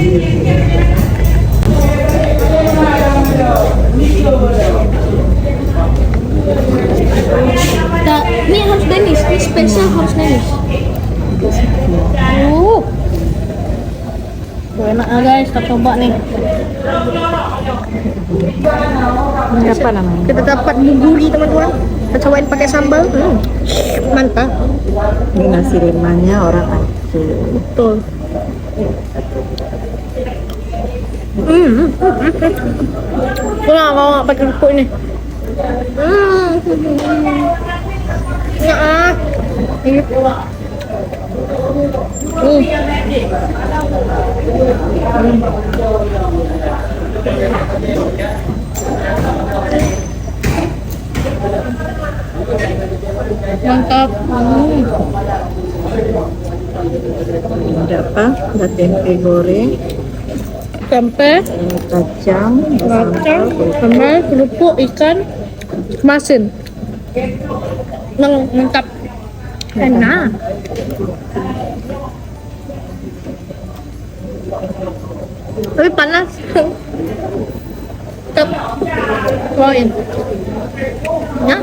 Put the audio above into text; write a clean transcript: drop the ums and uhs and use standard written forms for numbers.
Ini harus Danish, ini spesial harus Danish. Enak guys, kita coba nih. Apa namanya? Kita dapat buburi teman-teman. Kita cobain pakai sambal. Mantap. Ini nasi lemaknya orang Aceh. Betul. Kurang kalau nggak pakai kerupuk ini. Ya ah. Ini. Mantap. Ada apa? Ada tempe goreng, Tempe, kacang, kacang, sambal, kerupuk, ikan, masin. Lengkap. Enak. Tapi panas. Tetap. Keluarin. Ya.